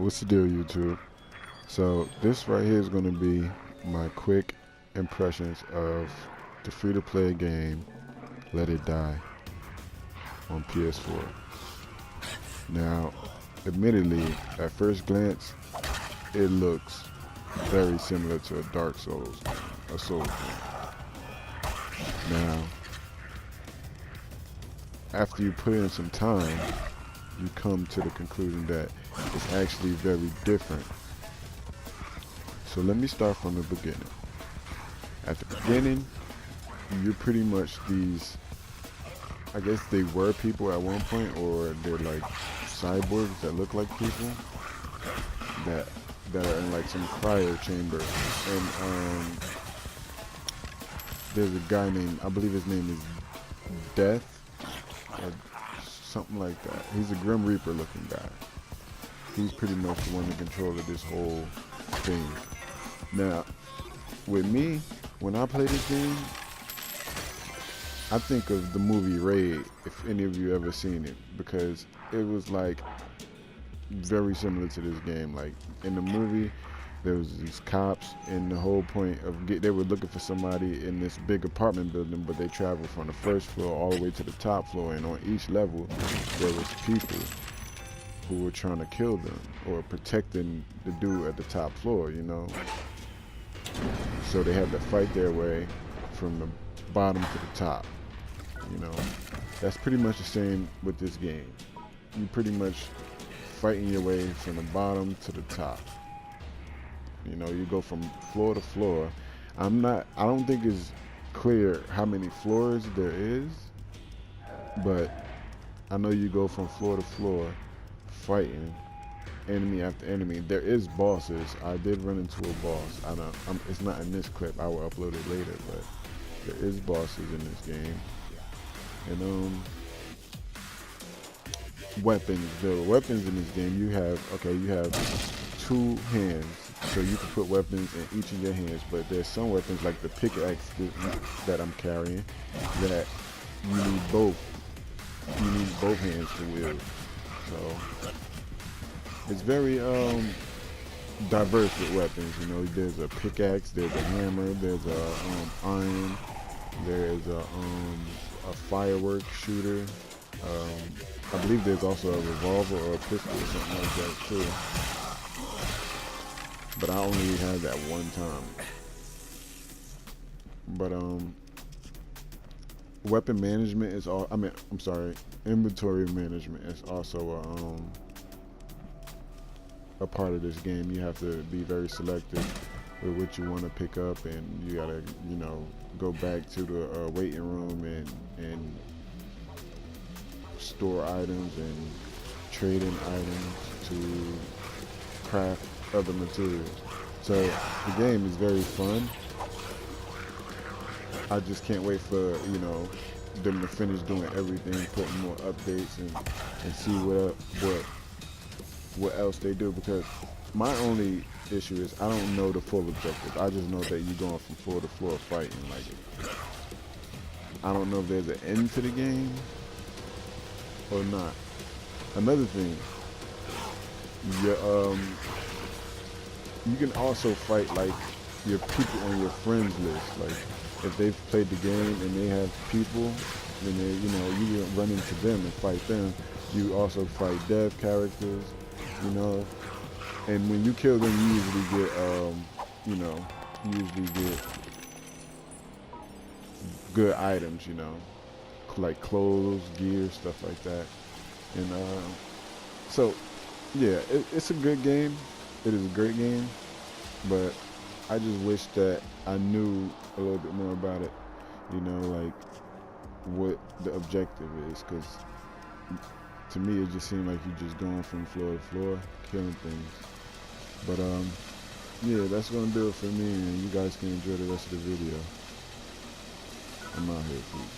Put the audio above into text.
What's the deal, YouTube? So this right here is going to be my quick impressions of the free-to-play game Let It Die on PS4. Now, admittedly, at first glance, it looks very similar to a Dark Souls game, a Souls game. Now, after you put in some time, you come to the conclusion that it's actually very different. So let me start from the beginning. At the beginning, you're pretty much these, I guess they were people at one point, or they're like cyborgs that look like people that are in like some cryo chamber. And there's a guy named, I believe his name is Death, or something like that. He's a Grim Reaper looking guy. He's pretty much the one in control of this whole thing. Now, with me, when I play this game, I think of the movie Raid, if any of you ever seen it, because it was like very similar to this game. Like in the movie, there was these cops, and the whole point of they were looking for somebody in this big apartment building, but they traveled from the first floor all the way to the top floor, and on each level there was people who were trying to kill them or protecting the dude at the top floor, you know. So they had to fight their way from the bottom to the top, you know. That's pretty much the same with this game. You pretty much fighting your way from the bottom to the top. You know, you go from floor to floor. I don't think it's clear how many floors there is, but I know you go from floor to floor fighting enemy after enemy. There is bosses. I did run into a boss. It's not in this clip. I will upload it later, but there is bosses in this game. And weapons. The weapons in this game, you have two hands, so you can put weapons in each of your hands. But there's some weapons like the pickaxe that I'm carrying that you need both. You need both hands to wield. So it's very diverse with weapons. You know, there's a pickaxe, there's a hammer, there's a iron, there's a firework shooter. I believe there's also a revolver or a pistol or something like that too. But I only had that one time. But weapon management is all. Inventory management is also a part of this game. You have to be very selective with what you want to pick up, and you gotta, you know, go back to the waiting room and store items and trade in items to craft other materials. So the game is very fun. I just can't wait for, you know, them to finish doing everything, putting more updates and see what else they do, because my only issue is I don't know the full objective. I just know that you're going from floor to floor fighting. Like, I don't know if there's an end to the game or not. Another thing, you can also fight like your people on your friends list. Like if they've played the game and they have people, then you run into them and fight them. You also fight dev characters, you know. And when you kill them, you usually get good items, you know, like clothes, gear, stuff like that. And so, yeah, it's a good game. It is a great game, but I just wish that I knew a little bit more about it, you know, like what the objective is, because to me it just seemed like you're just going from floor to floor, killing things. But yeah, that's gonna do it for me, and you guys can enjoy the rest of the video. I'm out here, peace.